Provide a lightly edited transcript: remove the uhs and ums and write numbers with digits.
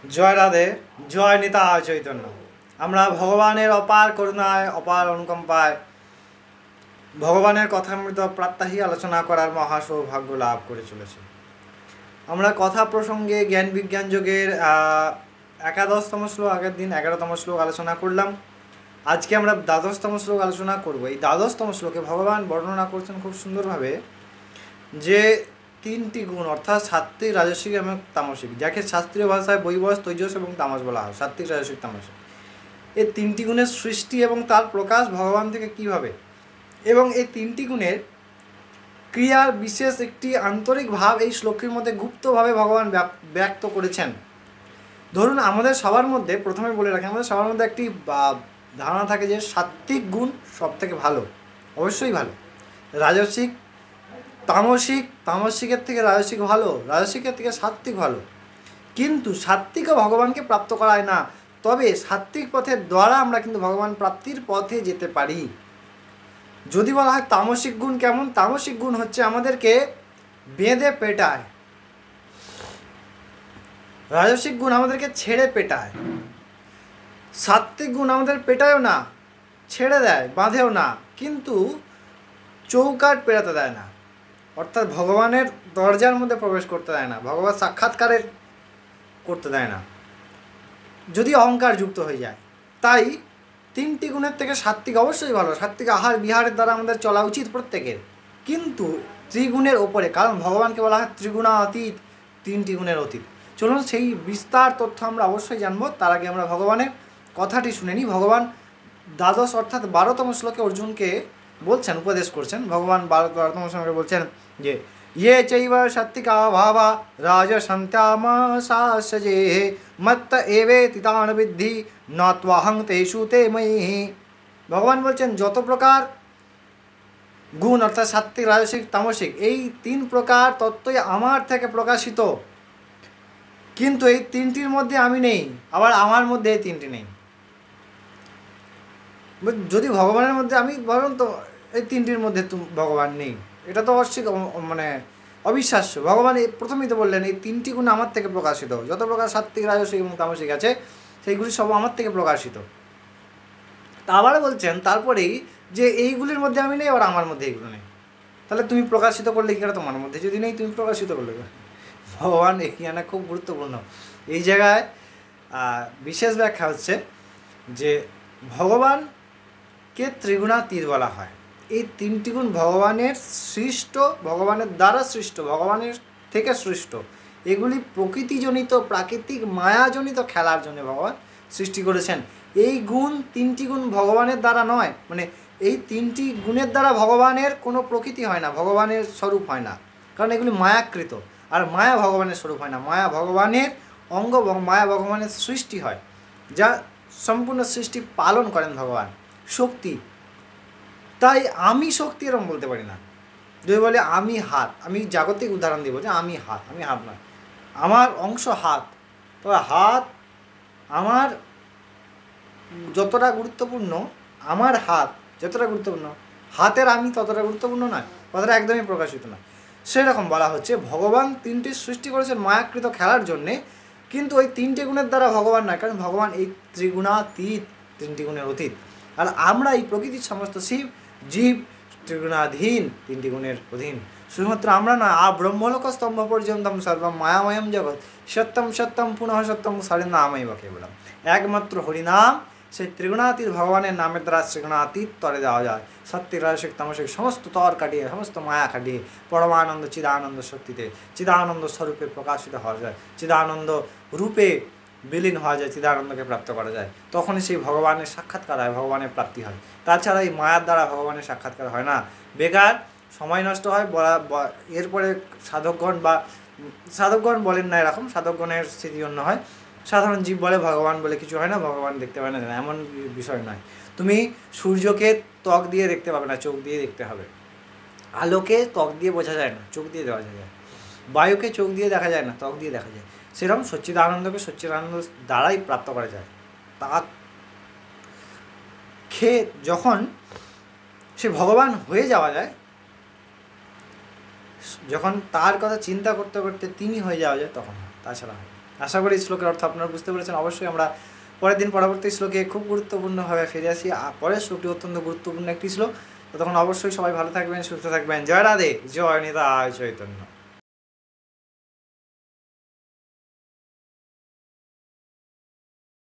জয় রাধে, জয় নিতাই চৈতন্য। আমরা ভগবানের অপার করুণায়, অপার অনুকম্পায় ভগবানের কথামৃত প্রাত্যহিক আলোচনা করার মহা সৌভাগ্য লাভ করে চলেছি। আমরা কথা প্রসঙ্গে জ্ঞান বিজ্ঞান যোগের 11তম শ্লোক, আগের দিন 11তম শ্লোক আলোচনা করলাম। আজকে আমরা 12তম শ্লোক আলোচনা করব। এই 12তম শ্লোকে ভগবান বর্ণনা করছেন খুব সুন্দরভাবে যে তিনটি গুণ, অর্থাৎ সাত্ত্বিক, রাজসিক এবং তামসিক, যাকে শাস্ত্রীয় ভাষায় বৈবস, তৈজস এবং তামস বলা হয়। সাত্ত্বিক, রাজসিক, তামসিক, এই তিনটি গুণের সৃষ্টি এবং তার প্রকাশ ভগবান থেকে কীভাবে, এবং এই তিনটি গুণের ক্রিয়ার বিশেষ একটি আন্তরিক ভাব এই শ্লোকের মধ্যে গুপ্তভাবে ভগবান ব্যক্ত করেছেন। ধরুন, আমাদের সবার মধ্যে, প্রথমে বলে রাখি, আমাদের সবার মধ্যে একটি ধারণা থাকে যে সাত্ত্বিক গুণ সব থেকে ভালো, অবশ্যই ভালো। রাজসিক, তামসিক, তামসিকের থেকে রাজসিক ভালো, রাজসিকের থেকে সাত্ত্বিক ভালো। কিন্তু সাত্ত্বিকও ভগবানকে প্রাপ্ত করায় না, তবে সাত্ত্বিক পথের দ্বারা আমরা কিন্তু ভগবান প্রাপ্তির পথে যেতে পারি। যদি বলা হয় তামসিক গুণ কেমন, তামসিক গুণ হচ্ছে আমাদেরকে বেঁধে পেটায়, রাজসিক গুণ আমাদেরকে ছেড়ে পেটায়, সাত্ত্বিক গুণ আমাদের পেটায়ও না, ছেড়ে দেয়, বাঁধেও না, কিন্তু চৌকাট পেরাতে দেয় না, অর্থাৎ ভগবানের দরজার মধ্যে প্রবেশ করতে দেয় না, ভগবান সাক্ষাৎকারের করতে দেয় না, যদি অহংকার যুক্ত হয়ে যায়। তাই তিনটি গুণের থেকে সাত্ত্বিক অবশ্যই ভালো। সাত্ত্বিক আহার বিহারের দ্বারা আমাদের চলা উচিত প্রত্যেকের, কিন্তু ত্রিগুণের ওপরে, কারণ ভগবানকে বলা হয় ত্রিগুণাতীত, তিনটি গুণের অতীত। চলুন সেই বিস্তার তথ্য আমরা অবশ্যই জানবো। তার আগে আমরা ভগবানের কথাটি শুনে নিই। ভগবান দ্বাদশ অর্থাৎ 12তম শ্লোকে অর্জুনকে বলছেন, উপদেশ করছেন। ভগবান 12তম শ্লোকে বলছেন যে ये चैव सात्विका भावा राजसन्त्यामसासजे मत्त एवेति तान् विद्धि नत्वाहं तेषु ते मयि। ভগবান বলছেন যত প্রকার গুণ, অর্থাৎ সাত্ত্বিক, রাজসিক, তামসিক, এই তিন প্রকার তত্ত্বই আমার থেকে প্রকাশিত, কিন্তু এই তিনটির মধ্যে আমি নেই, আবার আমার মধ্যে এই তিনটি নেই। যদি ভগবানের মধ্যে আমি, বলুন তো এই তিনটির মধ্যে ভগবান নেই, এটা তো মানে অবিশ্বাস্য। ভগবান প্রথমেই তো বললেন এই তিনটি গুণ আমার থেকে প্রকাশিত, যত প্রকার সাত্ত্বিক, রাজসিক এবং তামসিক আছে সেইগুলি সব আমার থেকে প্রকাশিত। তা আবার বলছেন তারপরেই যে এইগুলির মধ্যে আমি নেই, আবার আমার মধ্যে এইগুলো নেই। তাহলে তুমি প্রকাশিত করলে কি করে? তোমার মধ্যে যদি নেই, তুমি প্রকাশিত করলে? ভগবান এখানে খুব গুরুত্বপূর্ণ। এই জায়গায় বিশেষ ব্যাখ্যা হচ্ছে যে ভগবানকে ত্রিগুণাতীত বলা হয়। এই তিনটি গুণ ভগবানের সৃষ্ট, ভগবানের দ্বারা সৃষ্ট, ভগবানের থেকে সৃষ্ট। এগুলি প্রকৃতিজনিত, প্রাকৃতিক মায়াজনিত খেলার জন্য ভগবান সৃষ্টি করেছেন। এই গুণ, তিনটি গুণ ভগবানের দ্বারা নয়, মানে এই তিনটি গুণের দ্বারা ভগবানের কোনো প্রকৃতি হয় না, ভগবানের স্বরূপ হয় না, কারণ এগুলি মায়াকৃত। আর মায়া ভগবানের স্বরূপ হয় না, মায়া ভগবানের অঙ্গ, মায়া ভগবানের সৃষ্টি হয়, যা সম্পূর্ণ সৃষ্টি পালন করেন ভগবান, শক্তি। তাই আমি শক্তি এরকম বলতে পারি না। যদি বলে আমি হাত, আমি জাগতিক উদাহরণ দিব যে আমি হাত, আমি হাত নয়, আমার অংশ হাত। তবে হাত আমার যতটা গুরুত্বপূর্ণ, আমার হাত যতটা গুরুত্বপূর্ণ, হাতের আমি ততটা গুরুত্বপূর্ণ নয়, কথাটা একদমই প্রকাশিত নয়। সেরকম বলা হচ্ছে ভগবান তিনটি সৃষ্টি করেছেন মায়াকৃত খেলার জন্যে, কিন্তু ওই তিনটে গুণের দ্বারা ভগবান নয়, কারণ ভগবান এই ত্রিগুণাতীত, তিনটি গুণের অতীত। আর আমরা এই প্রকৃতির সমস্ত জীব ত্রিগুণাধীন, তিনটি গুণের অধীন। শুধুমাত্র আমরা না, ব্রহ্মলোক স্তম্ভ পর্যন্তম সর্বম মায়াময়ম জগৎ সত্যম সত্যম পুনঃ সত্যম হরিনামই বা কেবলম। একমাত্র হরিনাম, সেই ত্রিগুণাতীত ভগবানের নামের দ্বারা ত্রিগুণাতীত তরে দেওয়া যায়। সাত্ত্বিক, রাজসিক, তামসিক সমস্ত তর কাটিয়ে, সমস্ত মায়া কাটিয়ে পরমানন্দ চিদানন্দ শক্তিতে, চিদানন্দ স্বরূপে প্রকাশিত হওয়া যায়, চিদানন্দ রূপে বিলীন হওয়া যায়, চিদানন্দকে প্রাপ্ত করা যায়। তখনই সেই ভগবানের সাক্ষাৎকার হয়, ভগবানের প্রাপ্তি হয়। তাছাড়া এই মায়ার দ্বারা ভগবানের সাক্ষাৎকার হয় না, বেকার সময় নষ্ট হয়। এরপরে সাধকগণ বলেন না এরকম, সাধকগণের স্থিতি অন্য হয়। সাধারণ জীব বলে ভগবান বলে কিছু হয় না, ভগবান দেখতে পায় না, এমন বিষয় নয়। তুমি সূর্যকে ত্বক দিয়ে দেখতে পাবে না, চোখ দিয়ে দেখতে হবে। আলোকে ত্বক দিয়ে বোঝা যায় না, চোখ দিয়ে দেওয়া যায়। বায়ুকে চোখ দিয়ে দেখা যায় না, ত্বক দিয়ে দেখা যায়। সেরকম সচ্চিদানন্দকে সচ্চিদানন্দ দ্বারাই প্রাপ্ত করা যায়। তা খেয়ে যখন সে ভগবান হয়ে যাওয়া যায়, যখন তার কথা চিন্তা করতে করতে তিনি হয়ে যাওয়া যায়, তখন হয়, তাছাড়া হয়। আশা করি শ্লোকের অর্থ আপনারা বুঝতে পেরেছেন। অবশ্যই আমরা পরের দিন পরবর্তী শ্লোকে খুব গুরুত্বপূর্ণভাবে ফিরে আসি। পরের শ্লোকটি অত্যন্ত গুরুত্বপূর্ণ একটি শ্লোক। তখন অবশ্যই সবাই ভালো থাকবেন, সুস্থ থাকবেন। জয় রাধে, জয় নিতাই চৈতন্য।